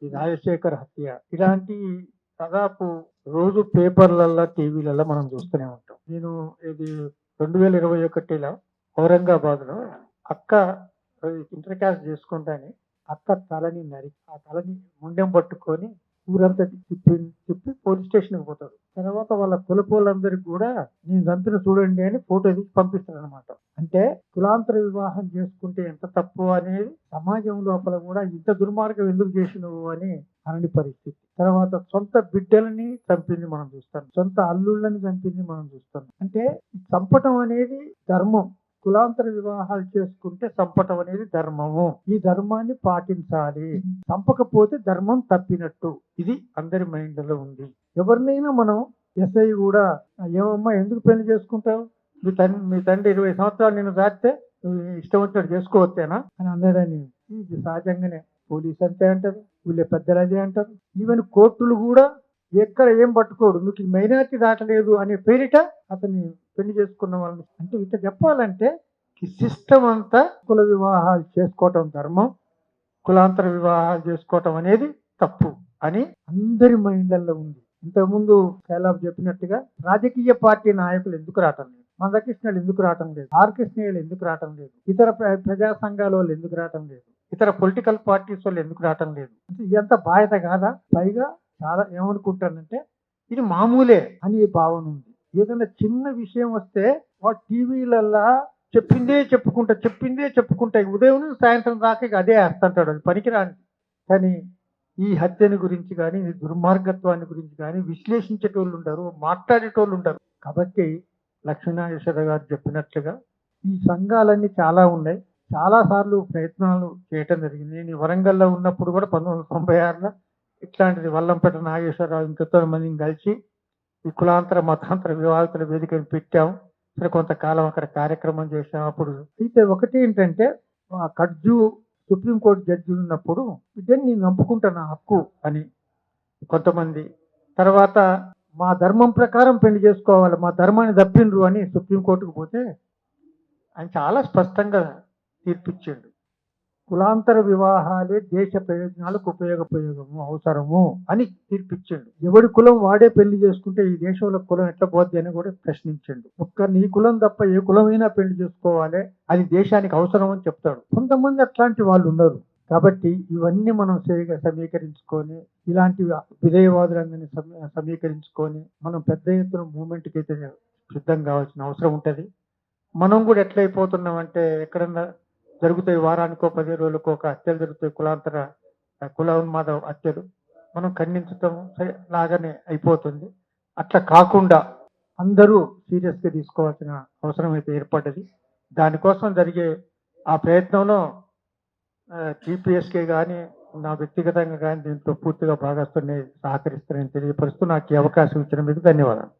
ఈ రాజశేఖర్ హత్య ఇలాంటి దాదాపు రోజు పేపర్లల్లో, టీవీలలో మనం చూస్తూనే ఉంటాం. నేను ఇది 2021లో ఔరంగాబాద్‌లో అక్క ఇంటర్ కాస్ట్ చేసుకుంటాని అక్క తలని నరికి, ఆ తలని ముండెం పట్టుకొని ఊరంతా తిప్పి పోలీస్ స్టేషన్‌కి పోతాడు. తర్వాత వాళ్ళ కులపోళ్ళందరికి కూడా నేను చంపిన చూడండి అని ఫోటో తీసి పంపిస్తాడనమాట. అంటే కులాంతర వివాహం చేసుకుంటే ఎంత తప్పు అనేది సమాజం లోపల కూడా ఇంత దుర్మార్గం ఎందుకు చేసినవు అని అనని పరిస్థితి. తర్వాత సొంత బిడ్డలని చంపింది మనం చూస్తాం. సొంత అల్లుళ్ళని చంపింది మనం చూస్తాం. అంటే చంపటం అనేది ధర్మం. కులాంతర వివాహాలు చేసుకుంటే చంపటం అనేది ధర్మము. ఈ ధర్మాన్ని పాటించాలి. చంపకపోతే ధర్మం తప్పినట్టు. ఇది అందరి మైండ్‌లో ఉంది. ఎవరినైనా మనం ఎస్ఐ కూడా ఏమమ్మా ఎందుకు పెళ్లి చేసుకుంటావు? మీ తండ్రి 20 సంవత్సరాలు నిన్ను దాటితే నువ్వు ఇష్టం వచ్చినట్టు చేసుకోవచ్చేనా అని అన్నాడని ఇది సహజంగానే పోలీస్ అంతే అంటారు, వీళ్ళే పెద్దలు అదే అంటారు. ఈవెన్ కోర్టులు కూడా ఎక్కడ ఏం పట్టుకోడు, నువ్వు మైనారిటీ దాటలేదు అనే పేరిట అతన్ని పెళ్లి చేసుకున్న వాళ్ళని అంటే ఇట్లా చెప్పాలంటే ఈ సిస్టమ్ అంతా కుల వివాహాలు చేసుకోవటం ధర్మం, కులాంతర వివాహాలు చేసుకోవటం అనేది తప్పు అని అందరి మైండ్లలో ఉంది. ఇంతకుముందు శైలాబ్ చెప్పినట్టుగా రాజకీయ పార్టీ నాయకులు ఎందుకు రావటం లేదు, మందకృష్ణులు ఎందుకు రావటం లేదు, ఆర్ కృష్ణయ్యలు ఎందుకు రావటం లేదు, ఇతర ప్రజా సంఘాల వాళ్ళు ఎందుకు రావటం లేదు, ఇతర పొలిటికల్ పార్టీస్ వాళ్ళు ఎందుకు రావటం లేదు అంటే ఇదంతా బాధ్యత కాదా? పైగా చాలా ఏమనుకుంటానంటే ఇది మామూలే అని భావన ఉంది. ఏదైనా చిన్న విషయం వస్తే వాడు టీవీలల్లా చెప్పిందే చెప్పుకుంటా ఉదయం నుంచి సాయంత్రం దాకా అదే వేస్తుంటాడు. అది పనికిరాని. కానీ ఈ హత్యని గురించి కానీ ఈ దుర్మార్గత్వాన్ని గురించి కానీ విశ్లేషించేటోళ్ళు ఉంటారు, మాట్లాడేటోళ్ళు ఉంటారు. కాబట్టి లక్ష్మీనాగేశ్వర గారు చెప్పినట్లుగా ఈ సంఘాలన్నీ చాలా ఉన్నాయి. చాలా సార్లు ప్రయత్నాలు చేయటం జరిగింది. నేను వరంగల్లో ఉన్నప్పుడు కూడా 1996లో ఇట్లాంటిది వల్లంపేట నాగేశ్వరరావు ఇంకెంతో మందిని కలిసి ఈ కులాంతర మతాంతర వివాహితుల వేదికను పెట్టాము. సరే కొంతకాలం అక్కడ కార్యక్రమం చేసాం. అప్పుడు అయితే ఒకటి ఏంటంటే ఆ కడ్జు సుప్రీంకోర్టు జడ్జి ఉన్నప్పుడు బిడ్డని నేను నమ్ముకుంటాను నా హక్కు అని కొంతమంది, తర్వాత మా ధర్మం ప్రకారం పెళ్లి చేసుకోవాలి, మా ధర్మాన్ని తప్పిండ్రు అని సుప్రీంకోర్టుకు పోతే ఆయన చాలా స్పష్టంగా తీర్పిచ్చాడు. కులాంతర వివాహాలే దేశ ప్రయోజనాలకు ఉపయోగము అవసరము అని తీర్పిచ్చాడు. ఎవడి కులం వాడే పెళ్లి చేసుకుంటే ఈ దేశంలో కులం ఎట్లా పోద్ది అని కూడా ప్రశ్నించండు. ఒక్క నీ కులం తప్ప ఏ కులమైనా పెళ్లి చేసుకోవాలి, అది దేశానికి అవసరం అని చెప్తాడు. కొంతమంది అట్లాంటి వాళ్ళు ఉన్నారు. కాబట్టి ఇవన్నీ మనం సమీకరించుకొని ఇలాంటి విధేయవాదులందరినీ సమీకరించుకొని మనం పెద్ద ఎత్తున మూమెంట్కి అయితే సిద్ధం కావాల్సిన అవసరం ఉంటుంది. మనం కూడా ఎట్లయిపోతున్నామంటే ఎక్కడన్నా జరుగుతాయి, వారానికో 10 రోజులకో ఒక హత్యలు జరుగుతాయి, కులాంతర కుల ఉన్మాద హత్యలు, మనం ఖండించటం లాగానే అయిపోతుంది. అట్లా కాకుండా అందరూ సీరియస్గా తీసుకోవాల్సిన అవసరం అయితే ఏర్పడ్డది. దానికోసం జరిగే ఆ ప్రయత్నంలో టీపీఎస్కే కానీ నా వ్యక్తిగతంగా కానీ దీంట్లో పూర్తిగా భాగస్తుని సహకరిస్తారని తెలియపరుస్తూ నాకు ఈ అవకాశం ఇచ్చిన మీకు ధన్యవాదాలు.